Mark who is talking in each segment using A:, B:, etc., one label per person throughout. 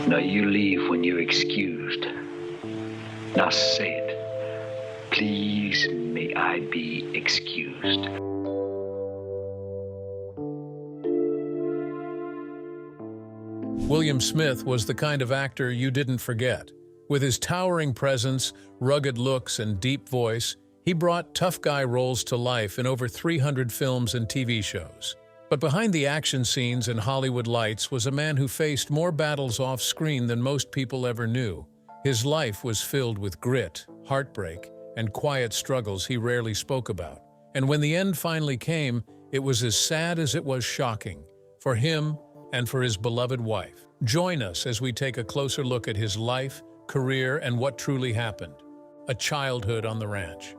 A: No, you leave when you're excused. Now say it. Please, may I be excused.
B: William Smith was the kind of actor you didn't forget. With his towering presence, rugged looks, and deep voice, he brought tough guy roles to life in over 300 films and TV shows. But behind the action scenes and Hollywood lights was a man who faced more battles off-screen than most people ever knew. His life was filled with grit, heartbreak, and quiet struggles he rarely spoke about. And when the end finally came, it was as sad as it was shocking, for him and for his beloved wife. Join us as we take a closer look at his life, career, and what truly happened. A childhood on the ranch.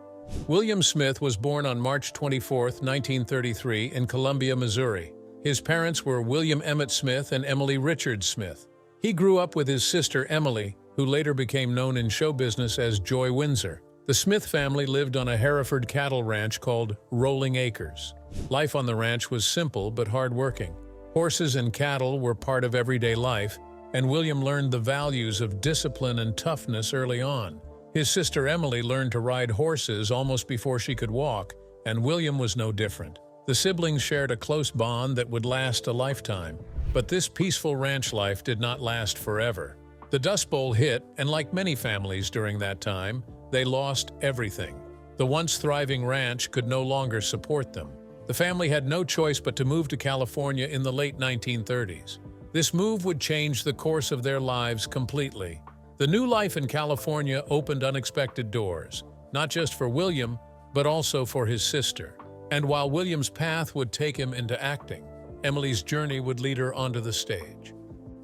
B: William Smith was born on March 24, 1933, in Columbia, Missouri. His parents were William Emmett Smith and Emily Richards Smith. He grew up with his sister Emily, who later became known in show business as Joy Windsor. The Smith family lived on a Hereford cattle ranch called Rolling Acres. Life on the ranch was simple but hard-working. Horses and cattle were part of everyday life, and William learned the values of discipline and toughness early on. His sister Emily learned to ride horses almost before she could walk, and William was no different. The siblings shared a close bond that would last a lifetime. But this peaceful ranch life did not last forever. The Dust Bowl hit, and like many families during that time, they lost everything. The once thriving ranch could no longer support them. The family had no choice but to move to California in the late 1930s. This move would change the course of their lives completely. The new life in California opened unexpected doors, not just for William, but also for his sister. And while William's path would take him into acting, Emily's journey would lead her onto the stage.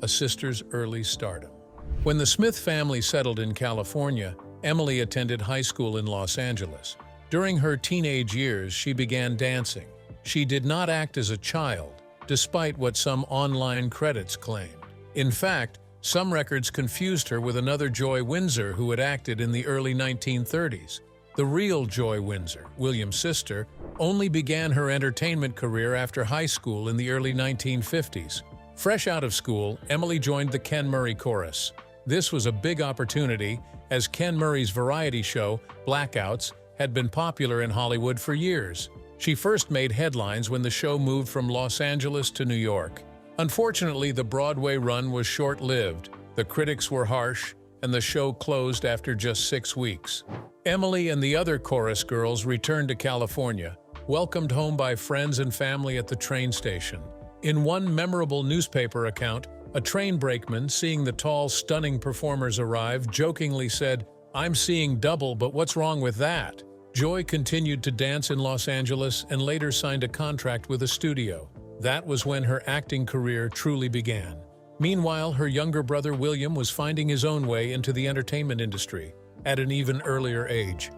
B: A sister's early stardom. When the Smith family settled in California, Emily attended high school in Los Angeles. During her teenage years, she began dancing. She did not act as a child, despite what some online credits claimed. In fact, some records confused her with another Joy Windsor who had acted in the early 1930s. The real Joy Windsor, William's sister, only began her entertainment career after high school in the early 1950s. Fresh out of school, Emily joined the Ken Murray Chorus. This was a big opportunity, as Ken Murray's variety show, Blackouts, had been popular in Hollywood for years. She first made headlines when the show moved from Los Angeles to New York. Unfortunately, the Broadway run was short-lived. The critics were harsh, and the show closed after just 6 weeks. Emily and the other chorus girls returned to California, welcomed home by friends and family at the train station. In one memorable newspaper account, a train brakeman, seeing the tall, stunning performers arrive, jokingly said, "I'm seeing double, but what's wrong with that?" Joy continued to dance in Los Angeles and later signed a contract with a studio. That was when her acting career truly began. Meanwhile, her younger brother William was finding his own way into the entertainment industry at an even earlier age.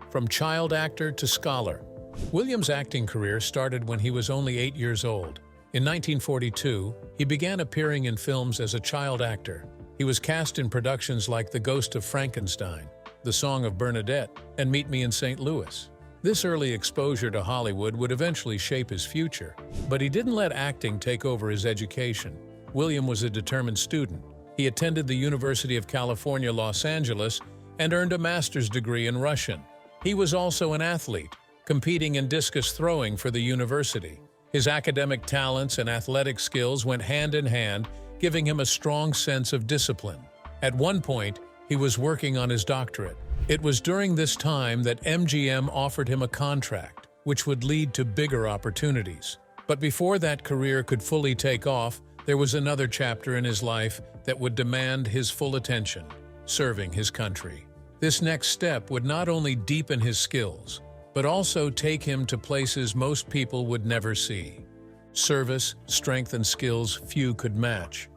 B: From child actor to scholar, William's acting career started when he was only 8 years old. In 1942, he began appearing in films as a child actor. He was cast in productions like The Ghost of Frankenstein, The Song of Bernadette, and Meet Me in St. Louis. This early exposure to Hollywood would eventually shape his future, but he didn't let acting take over his education. William was a determined student. He attended the University of California, Los Angeles, and earned a master's degree in Russian. He was also an athlete, competing in discus throwing for the university. His academic talents and athletic skills went hand in hand, giving him a strong sense of discipline. At one point, he was working on his doctorate. It was during this time that MGM offered him a contract, which would lead to bigger opportunities. But before that career could fully take off, there was another chapter in his life that would demand his full attention: serving his country. This next step would not only deepen his skills, but also take him to places most people would never see. Service, strength, and skills few could match.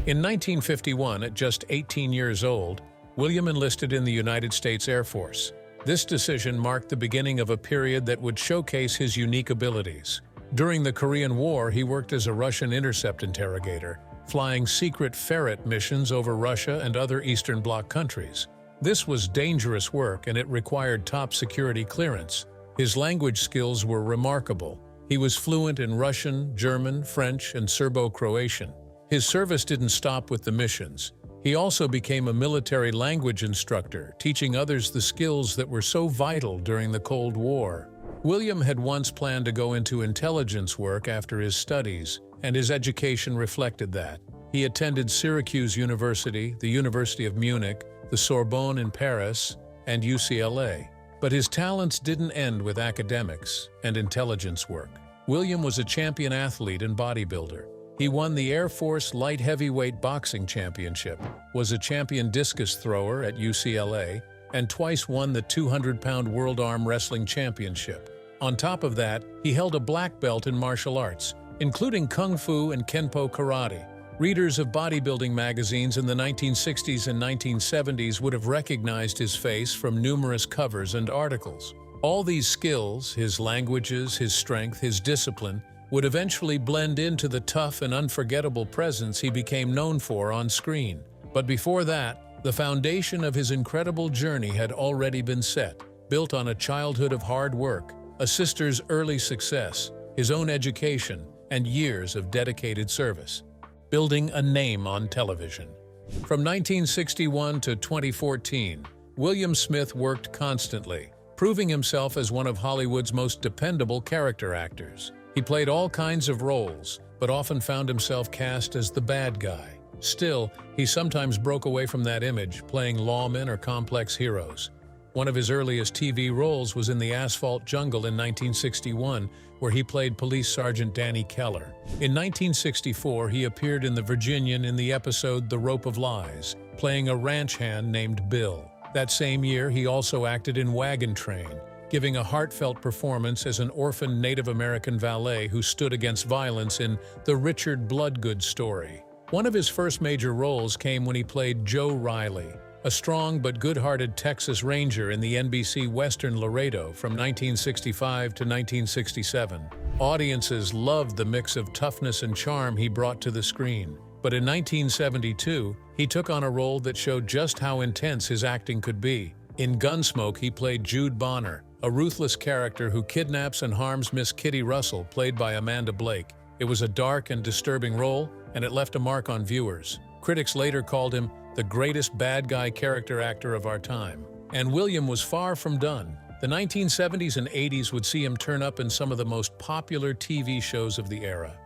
B: In 1951, at just 18 years old, William enlisted in the United States Air Force. This decision marked the beginning of a period that would showcase his unique abilities. During the Korean War, he worked as a Russian intercept interrogator, flying secret ferret missions over Russia and other Eastern Bloc countries. This was dangerous work, and it required top security clearance. His language skills were remarkable. He was fluent in Russian, German, French, and Serbo-Croatian. His service didn't stop with the missions. He also became a military language instructor, teaching others the skills that were so vital during the Cold War. William had once planned to go into intelligence work after his studies, and his education reflected that. He attended Syracuse University, the University of Munich, the Sorbonne in Paris, and UCLA. But his talents didn't end with academics and intelligence work. William was a champion athlete and bodybuilder. He won the Air Force Light Heavyweight Boxing Championship, was a champion discus thrower at UCLA, and twice won the 200-pound World Arm Wrestling Championship. On top of that, he held a black belt in martial arts, including Kung Fu and Kenpo Karate. Readers of bodybuilding magazines in the 1960s and 1970s would have recognized his face from numerous covers and articles. All these skills, his languages, his strength, his discipline, would eventually blend into the tough and unforgettable presence he became known for on screen. But before that, the foundation of his incredible journey had already been set, built on a childhood of hard work, a sister's early success, his own education, and years of dedicated service, building a name on television. From 1961 to 2014, William Smith worked constantly, proving himself as one of Hollywood's most dependable character actors. He played all kinds of roles, but often found himself cast as the bad guy. Still, he sometimes broke away from that image, playing lawmen or complex heroes. One of his earliest TV roles was in The Asphalt Jungle in 1961, where he played Police Sergeant Danny Keller. In 1964, he appeared in The Virginian in the episode The Rope of Lies, playing a ranch hand named Bill. That same year, he also acted in Wagon Train, giving a heartfelt performance as an orphan Native American valet who stood against violence in The Richard Bloodgood Story. One of his first major roles came when he played Joe Riley, a strong but good-hearted Texas Ranger in the NBC Western Laredo from 1965 to 1967. Audiences loved the mix of toughness and charm he brought to the screen. But in 1972, he took on a role that showed just how intense his acting could be. In Gunsmoke, he played Jude Bonner, a ruthless character who kidnaps and harms Miss Kitty Russell, played by Amanda Blake. It was a dark and disturbing role, and it left a mark on viewers. Critics later called him the greatest bad guy character actor of our time. And William was far from done. The 1970s and 80s would see him turn up in some of the most popular TV shows of the era.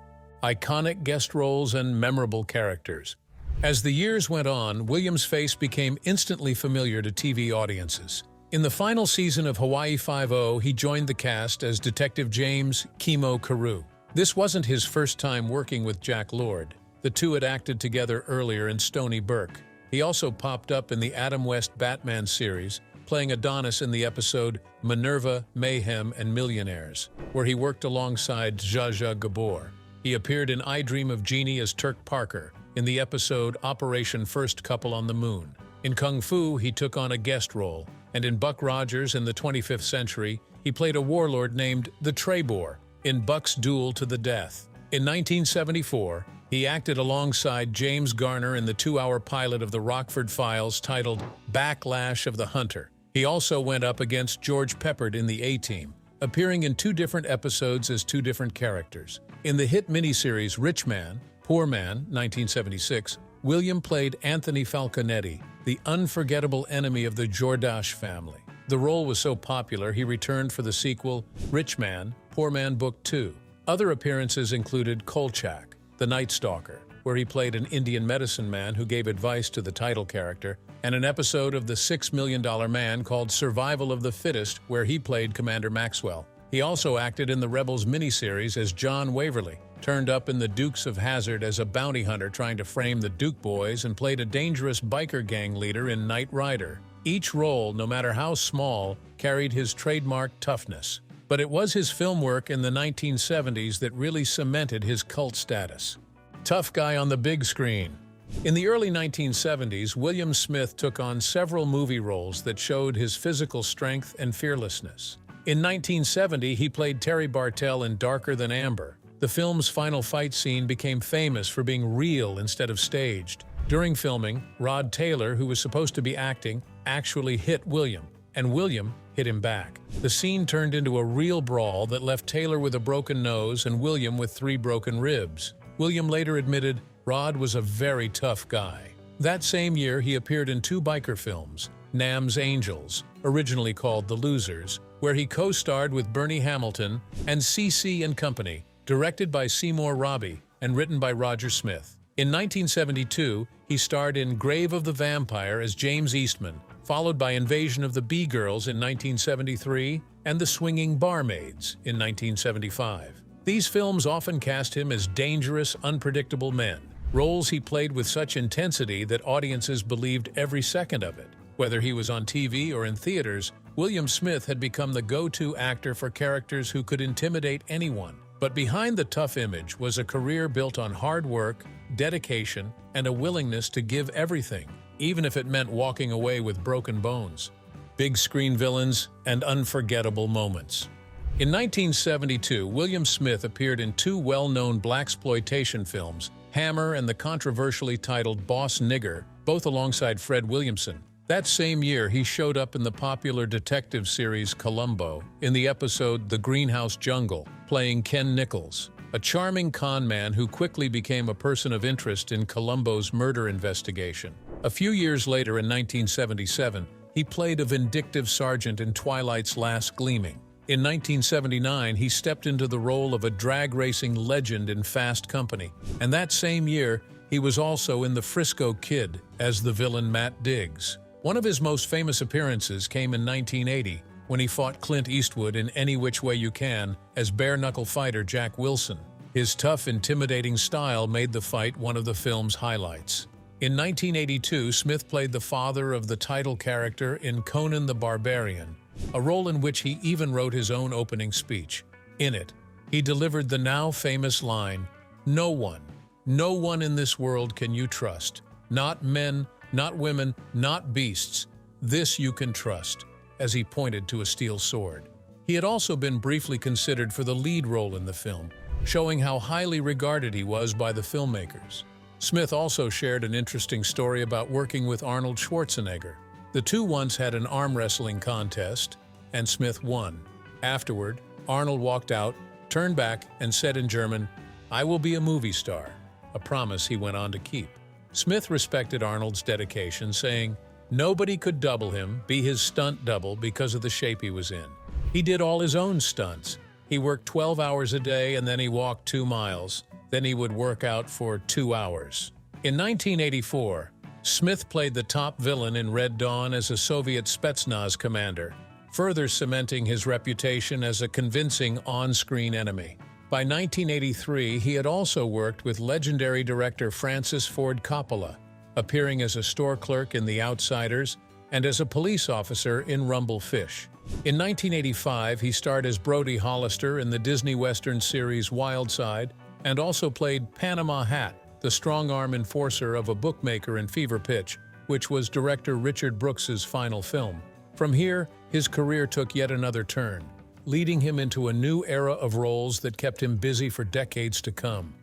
B: Iconic guest roles and memorable characters. As the years went on, William's face became instantly familiar to TV audiences. In the final season of Hawaii Five-0, he joined the cast as Detective James Chemo Carew. This wasn't his first time working with Jack Lord. The two had acted together earlier in Stony Burke. He also popped up in the Adam West Batman series, playing Adonis in the episode Minerva, Mayhem, and Millionaires, where he worked alongside Zsa Zsa Gabor. He appeared in I Dream of Jeannie as Turk Parker, in the episode Operation First Couple on the Moon. In Kung Fu, he took on a guest role, and in Buck Rogers in the 25th Century, he played a warlord named the Trebor in Buck's Duel to the Death. In 1974, he acted alongside James Garner in the 2-hour pilot of the Rockford Files titled Backlash of the Hunter. He also went up against George Peppard in the A-Team, appearing in 2 different episodes as 2 different characters. In the hit miniseries Rich Man, Poor Man, 1976, William played Anthony Falconetti, the unforgettable enemy of the Jordache family. The role was so popular, he returned for the sequel Rich Man, Poor Man Book 2. Other appearances included Kolchak, the Night Stalker, where he played an Indian medicine man who gave advice to the title character, and an episode of The $6 Million Man called Survival of the Fittest, where he played Commander Maxwell. He also acted in the Rebels miniseries as John Waverly, turned up in The Dukes of Hazzard as a bounty hunter trying to frame the Duke Boys, and played a dangerous biker gang leader in Knight Rider. Each role, no matter how small, carried his trademark toughness. But it was his film work in the 1970s that really cemented his cult status. Tough guy on the big screen. In the early 1970s, William Smith took on several movie roles that showed his physical strength and fearlessness. In 1970, he played Terry Bartell in Darker Than Amber. The film's final fight scene became famous for being real instead of staged. During filming, Rod Taylor, who was supposed to be acting, actually hit William, and William hit him back. The scene turned into a real brawl that left Taylor with a broken nose and William with 3 broken ribs. William later admitted Rod was a very tough guy. That same year, he appeared in two biker films, Nam's Angels, originally called The Losers, where he co-starred with Bernie Hamilton, and CC and Company, directed by Seymour Robbie and written by Roger Smith. In 1972, he starred in Grave of the Vampire as James Eastman, followed by Invasion of the Bee-Girls in 1973 and The Swinging Barmaids in 1975. These films often cast him as dangerous, unpredictable men, roles he played with such intensity that audiences believed every second of it. Whether he was on TV or in theaters, William Smith had become the go-to actor for characters who could intimidate anyone. But behind the tough image was a career built on hard work, dedication, and a willingness to give everything, even if it meant walking away with broken bones. Big screen villains and unforgettable moments. In 1972, William Smith appeared in two well-known blaxploitation films, Hammer and the controversially titled Boss Nigger, both alongside Fred Williamson. That same year, he showed up in the popular detective series Columbo, in the episode The Greenhouse Jungle, playing Ken Nichols, a charming con man who quickly became a person of interest in Columbo's murder investigation. A few years later, in 1977, he played a vindictive sergeant in Twilight's Last Gleaming. In 1979, he stepped into the role of a drag racing legend in Fast Company, and that same year, he was also in The Frisco Kid as the villain Matt Diggs. One of his most famous appearances came in 1980, when he fought Clint Eastwood in Any Which Way You Can as bare-knuckle fighter Jack Wilson. His tough, intimidating style made the fight one of the film's highlights. In 1982, Smith played the father of the title character in Conan the Barbarian, a role in which he even wrote his own opening speech. In it, he delivered the now famous line, no one in this world can you trust. Not men, not women, not beasts. This you can trust," as he pointed to a steel sword. He had also been briefly considered for the lead role in the film, showing how highly regarded he was by the filmmakers. Smith also shared an interesting story about working with Arnold Schwarzenegger. The two once had an arm wrestling contest, and Smith won. Afterward, Arnold walked out, turned back, and said in German, "I will be a movie star," a promise he went on to keep. Smith respected Arnold's dedication, saying, "Nobody could double him, be his stunt double because of the shape he was in. He did all his own stunts. He worked 12 hours a day and then he walked 2 miles. Then he would work out for 2 hours." In 1984, Smith played the top villain in Red Dawn as a Soviet Spetsnaz commander, further cementing his reputation as a convincing on-screen enemy. By 1983, he had also worked with legendary director Francis Ford Coppola, appearing as a store clerk in The Outsiders and as a police officer in Rumble Fish. In 1985, he starred as Brody Hollister in the Disney Western series Wild Side and also played Panama Hat, the strong-arm enforcer of a bookmaker in Fever Pitch, which was director Richard Brooks's final film. From here, his career took yet another turn, leading him into a new era of roles that kept him busy for decades to come.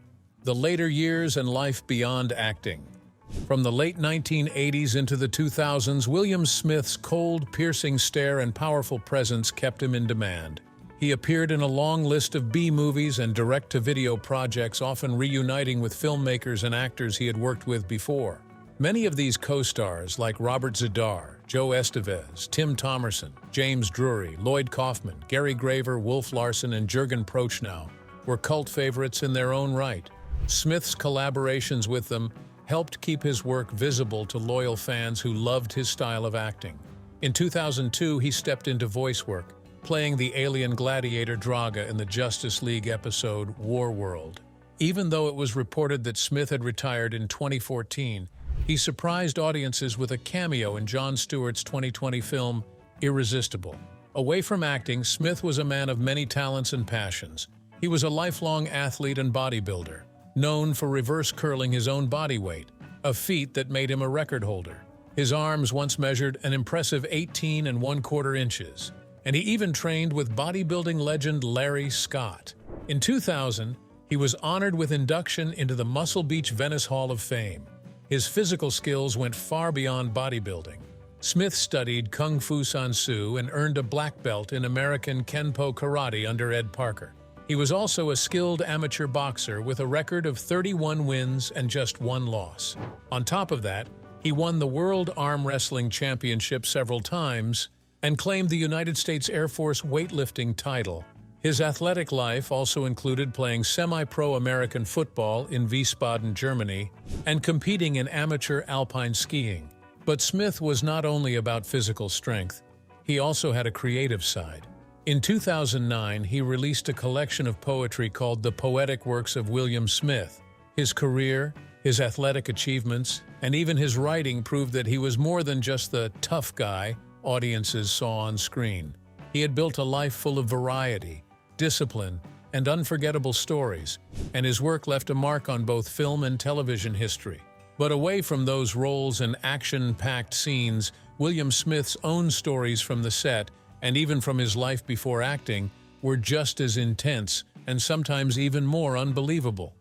B: The later years and life beyond acting. From the late 1980s into the 2000s, William Smith's cold, piercing stare and powerful presence kept him in demand. He appeared in a long list of B-movies and direct-to-video projects, often reuniting with filmmakers and actors he had worked with before. Many of these co-stars, like Robert Z'Dar, Joe Estevez, Tim Thomerson, James Drury, Lloyd Kaufman, Gary Graver, Wolf Larson, and Jürgen Prochnow, were cult favorites in their own right. Smith's collaborations with them helped keep his work visible to loyal fans who loved his style of acting. In 2002, he stepped into voice work, playing the alien gladiator Draga in the Justice League episode War World. Even though it was reported that Smith had retired in 2014, he surprised audiences with a cameo in Jon Stewart's 2020 film Irresistible. Away from acting, Smith was a man of many talents and passions. He was a lifelong athlete and bodybuilder, known for reverse curling his own body weight, a feat that made him a record holder. His arms once measured an impressive 18 1/4 inches, and he even trained with bodybuilding legend Larry Scott. In 2000, he was honored with induction into the Muscle Beach Venice Hall of Fame. His physical skills went far beyond bodybuilding. Smith studied Kung Fu Sansu and earned a black belt in American Kenpo Karate under Ed Parker. He was also a skilled amateur boxer with a record of 31 wins and just 1 loss. On top of that, He won the World Arm Wrestling Championship several times and claimed the United States Air Force weightlifting title. His athletic life also included playing semi-pro American football in Wiesbaden, Germany, and competing in amateur alpine skiing. But Smith was not only about physical strength, he also had a creative side. In 2009, he released a collection of poetry called The Poetic Works of William Smith. His career, his athletic achievements, and even his writing proved that he was more than just the tough guy audiences saw on screen. He had built a life full of variety, discipline, and unforgettable stories, and his work left a mark on both film and television history. But away from those roles and action-packed scenes, William Smith's own stories from the set, and even from his life before acting, were just as intense and sometimes even more unbelievable.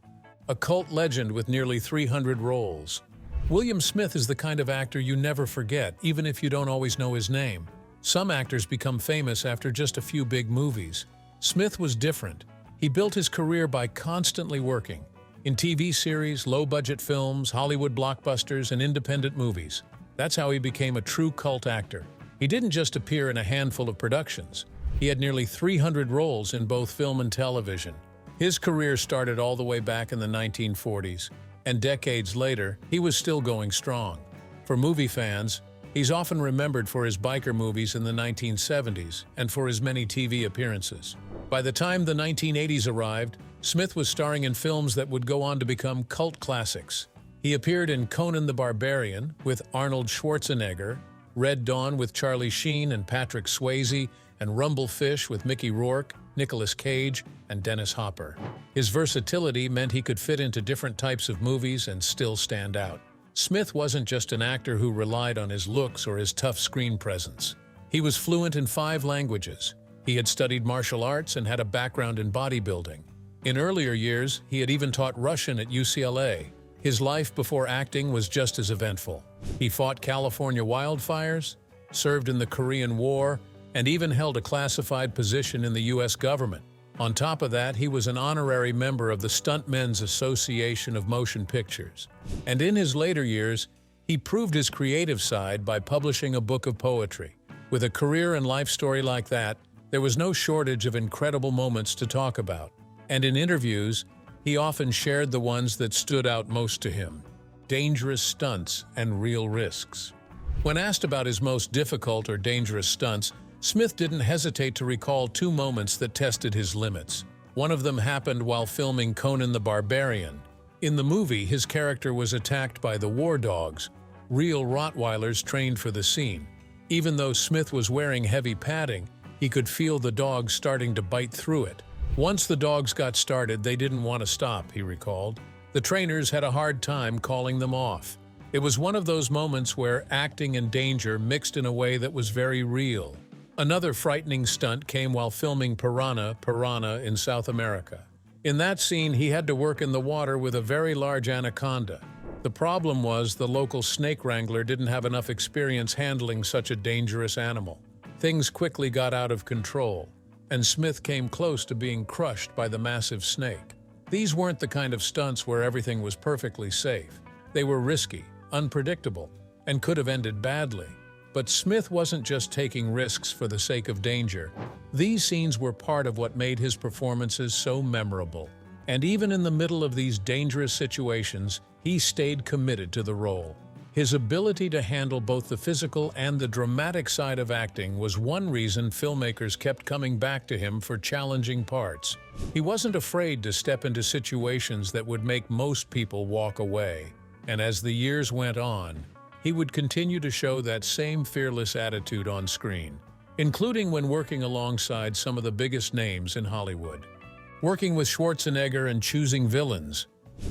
B: A cult legend with nearly 300 roles. William Smith is the kind of actor you never forget, even if you don't always know his name. Some actors become famous after just a few big movies. Smith was different. He built his career by constantly working in TV series, low-budget films, Hollywood blockbusters, and independent movies. That's how he became a true cult actor. He didn't just appear in a handful of productions. He had nearly 300 roles in both film and television. His career started all the way back in the 1940s, and decades later, he was still going strong. For movie fans, he's often remembered for his biker movies in the 1970s and for his many TV appearances. By the time the 1980s arrived, Smith was starring in films that would go on to become cult classics. He appeared in Conan the Barbarian with Arnold Schwarzenegger, Red Dawn with Charlie Sheen and Patrick Swayze, and Rumble Fish with Mickey Rourke, Nicolas Cage, and Dennis Hopper. His versatility meant he could fit into different types of movies and still stand out. Smith wasn't just an actor who relied on his looks or his tough screen presence. He was fluent in 5 languages. He had studied martial arts and had a background in bodybuilding. In earlier years, he had even taught Russian at UCLA. His life before acting was just as eventful. He fought California wildfires, served in the Korean War, and even held a classified position in the U.S. government. On top of that, he was an honorary member of the Stuntmen's Association of Motion Pictures. And in his later years, he proved his creative side by publishing a book of poetry. With a career and life story like that, there was no shortage of incredible moments to talk about. And in interviews, he often shared the ones that stood out most to him: dangerous stunts and real risks. When asked about his most difficult or dangerous stunts, Smith didn't hesitate to recall 2 moments that tested his limits. One of them happened while filming Conan the Barbarian. In the movie, his character was attacked by the war dogs, real Rottweilers trained for the scene. Even though Smith was wearing heavy padding, he could feel the dogs starting to bite through it. Once the dogs got started, they didn't want to stop, he recalled. The trainers had a hard time calling them off. It was one of those moments where acting and danger mixed in a way that was very real. Another frightening stunt came while filming Piranha in South America. In that scene, he had to work in the water with a very large anaconda. The problem was the local snake wrangler didn't have enough experience handling such a dangerous animal. Things quickly got out of control, and Smith came close to being crushed by the massive snake. These weren't the kind of stunts where everything was perfectly safe. They were risky, unpredictable, and could have ended badly. But Smith wasn't just taking risks for the sake of danger. These scenes were part of what made his performances so memorable. And even in the middle of these dangerous situations, he stayed committed to the role. His ability to handle both the physical and the dramatic side of acting was one reason filmmakers kept coming back to him for challenging parts. He wasn't afraid to step into situations that would make most people walk away. And as the years went on, he would continue to show that same fearless attitude on screen, including when working alongside some of the biggest names in Hollywood. Working with Schwarzenegger and choosing villains.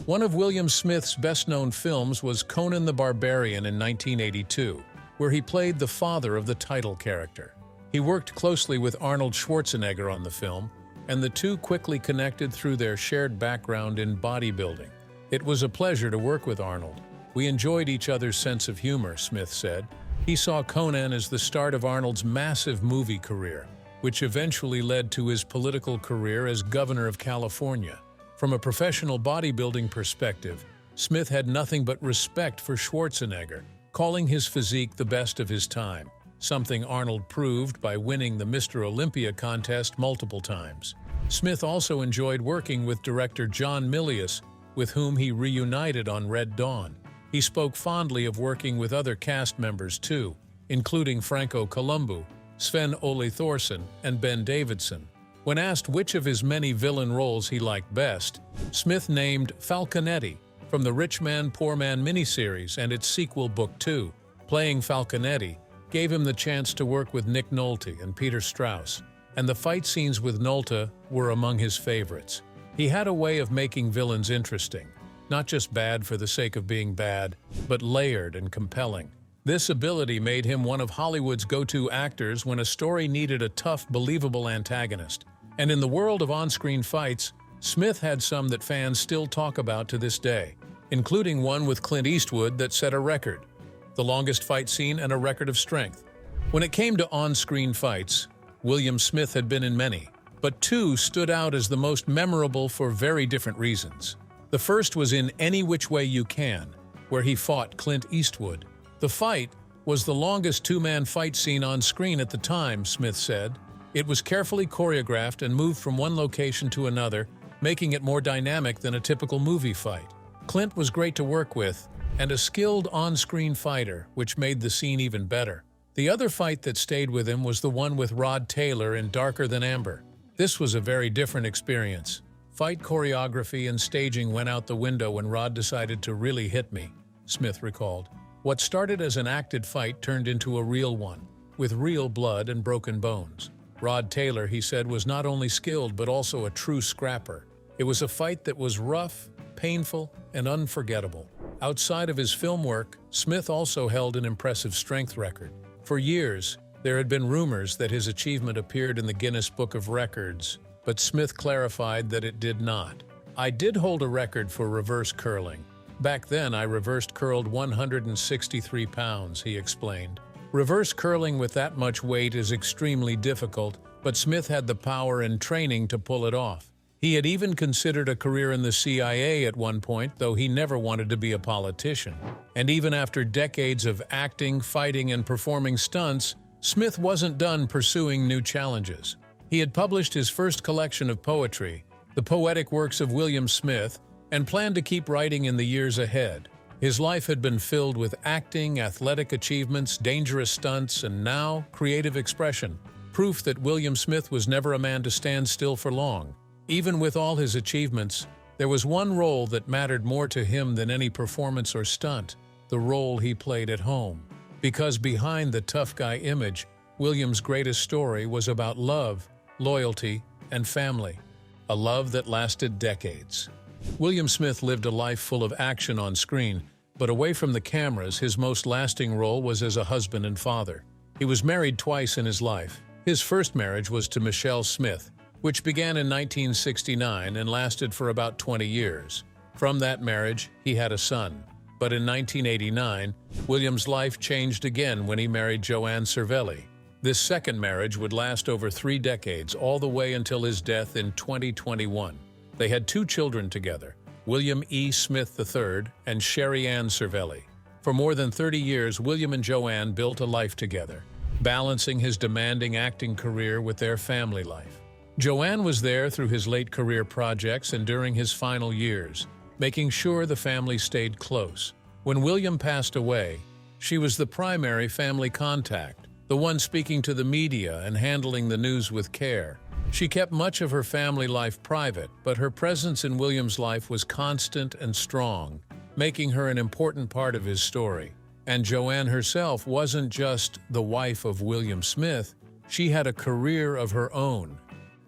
B: One of William Smith's best-known films was Conan the Barbarian in 1982, where he played the father of the title character. He worked closely with Arnold Schwarzenegger on the film, and the two quickly connected through their shared background in bodybuilding. It was a pleasure to work with Arnold. We enjoyed each other's sense of humor, Smith said. He saw Conan as the start of Arnold's massive movie career, which eventually led to his political career as governor of California. From a professional bodybuilding perspective, Smith had nothing but respect for Schwarzenegger. calling his physique the best of his time, something Arnold proved by winning the Mr. Olympia contest multiple times. Smith also enjoyed working with director John Milius, with whom he reunited on Red Dawn. He spoke fondly of working with other cast members too, including Franco Columbu, Sven-Ole Thorsen, and Ben Davidson. When asked which of his many villain roles he liked best, Smith named Falconetti from the Rich Man, Poor Man miniseries and its sequel Book 2. Playing Falconetti gave him the chance to work with Nick Nolte and Peter Strauss, and the fight scenes with Nolte were among his favorites. He had a way of making villains interesting, not just bad for the sake of being bad, but layered and compelling. This ability made him one of Hollywood's go-to actors when a story needed a tough, believable antagonist. And in the world of on-screen fights, Smith had some that fans still talk about to this day, including one with Clint Eastwood that set a record, the longest fight scene and a record of strength. When it came to on-screen fights, William Smith had been in many, but two stood out as the most memorable for very different reasons. The first was in Any Which Way You Can, where he fought Clint Eastwood. The fight was the longest two-man fight scene on screen at the time, Smith said. It was carefully choreographed and moved from one location to another, making it more dynamic than a typical movie fight. Clint was great to work with, and a skilled on-screen fighter, which made the scene even better. The other fight that stayed with him was the one with Rod Taylor in Darker Than Amber. This was a very different experience. Fight choreography and staging went out the window when Rod decided to really hit me, Smith recalled. What started as an acted fight turned into a real one, with real blood and broken bones. Rod Taylor, he said, was not only skilled but also a true scrapper. It was a fight that was rough, painful, and unforgettable. Outside of his film work, Smith also held an impressive strength record. For years, there had been rumors that his achievement appeared in the Guinness Book of Records, but Smith clarified that it did not. "I did hold a record for reverse curling. Back then, I reversed curled 163 pounds, he explained. Reverse curling with that much weight is extremely difficult, but Smith had the power and training to pull it off. He had even considered a career in the CIA at one point, though he never wanted to be a politician. And even after decades of acting, fighting, and performing stunts, Smith wasn't done pursuing new challenges. He had published his first collection of poetry, The Poetic Works of William Smith, and planned to keep writing in the years ahead. His life had been filled with acting, athletic achievements, dangerous stunts, and now creative expression, proof that William Smith was never a man to stand still for long. Even with all his achievements, there was one role that mattered more to him than any performance or stunt, the role he played at home. Because behind the tough guy image, William's greatest story was about love, loyalty, and family, a love that lasted decades. William Smith lived a life full of action on screen, but away from the cameras, his most lasting role was as a husband and father. He was married twice in his life. His first marriage was to Michelle Smith, which began in 1969 and lasted for about 20 years. From that marriage, he had a son. But in 1989, William's life changed again when he married Joanne Cervelli. This second marriage would last over 3 decades, all the way until his death in 2021. They had 2 children together, William E. Smith III and Sherry Ann Cervelli. For more than 30 years, William and Joanne built a life together, balancing his demanding acting career with their family life. Joanne was there through his late career projects and during his final years, making sure the family stayed close. When William passed away, she was the primary family contact, the one speaking to the media and handling the news with care. She kept much of her family life private, but her presence in William's life was constant and strong, making her an important part of his story. And Joanne herself wasn't just the wife of William Smith, she had a career of her own.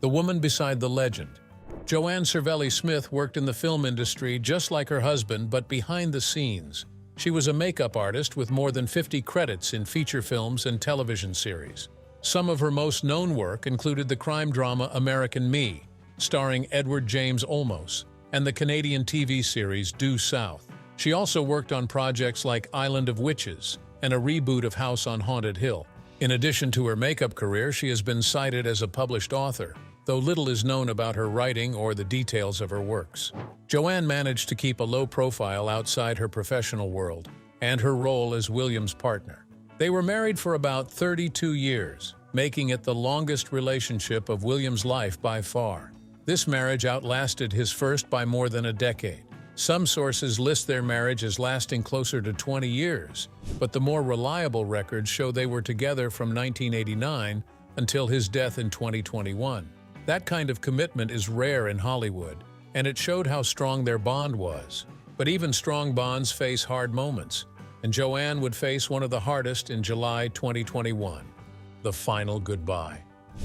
B: The woman beside the legend. Joanne Cervelli Smith worked in the film industry just like her husband, but behind the scenes. She was a makeup artist with more than 50 credits in feature films and television series. Some of her most known work included the crime drama American Me, starring Edward James Olmos, and the Canadian TV series Due South. She also worked on projects like Island of Witches and a reboot of House on Haunted Hill. In addition to her makeup career, she has been cited as a published author, though little is known about her writing or the details of her works. Joanne managed to keep a low profile outside her professional world, and her role as William's partner. They were married for about 32 years, making it the longest relationship of William's life by far. This marriage outlasted his first by more than a decade. Some sources list their marriage as lasting closer to 20 years, but the more reliable records show they were together from 1989 until his death in 2021. That kind of commitment is rare in Hollywood, and it showed how strong their bond was. But even strong bonds face hard moments, and Joanne would face one of the hardest in July 2021. The final goodbye.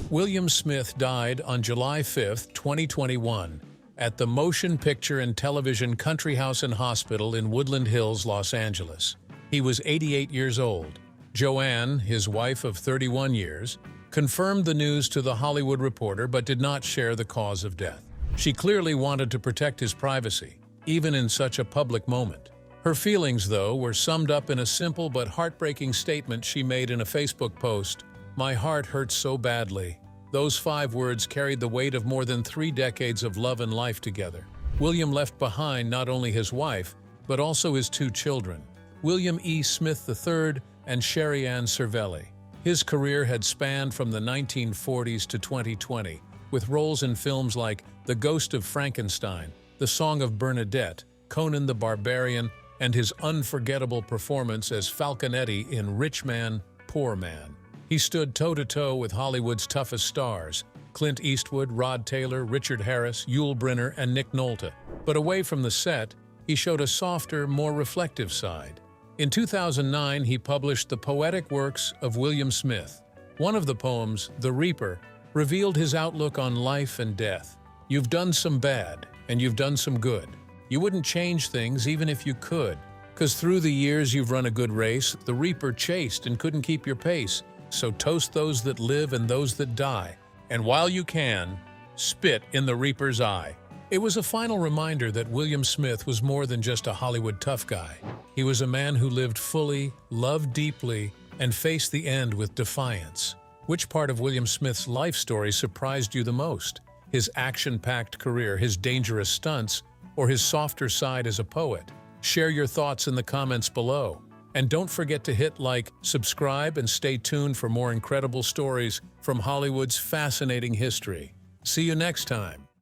B: William Smith died on July 5, 2021, at the Motion Picture and Television Country House and Hospital in Woodland Hills, Los Angeles. He was 88 years old. Joanne, his wife of 31 years, confirmed the news to The Hollywood Reporter but did not share the cause of death. She clearly wanted to protect his privacy, even in such a public moment. Her feelings, though, were summed up in a simple but heartbreaking statement she made in a Facebook post. "My heart hurts so badly." Those 5 words carried the weight of more than 3 decades of love and life together. William left behind not only his wife, but also his 2 children, William E. Smith III and Sherry Ann Cervelli. His career had spanned from the 1940s to 2020, with roles in films like The Ghost of Frankenstein, The Song of Bernadette, Conan the Barbarian, and his unforgettable performance as Falconetti in Rich Man, Poor Man. He stood toe-to-toe with Hollywood's toughest stars, Clint Eastwood, Rod Taylor, Richard Harris, Yul Brynner, and Nick Nolte. But away from the set, he showed a softer, more reflective side. In 2009, he published the poetic works of William Smith. One of the poems, The Reaper, revealed his outlook on life and death. "You've done some bad, and you've done some good. You wouldn't change things even if you could. 'Cause through the years you've run a good race, the Reaper chased and couldn't keep your pace. So toast those that live and those that die. And while you can, spit in the Reaper's eye." It was a final reminder that William Smith was more than just a Hollywood tough guy. He was a man who lived fully, loved deeply, and faced the end with defiance. Which part of William Smith's life story surprised you the most? His action-packed career, his dangerous stunts, or his softer side as a poet? Share your thoughts in the comments below. And don't forget to hit like, subscribe, and stay tuned for more incredible stories from Hollywood's fascinating history. See you next time.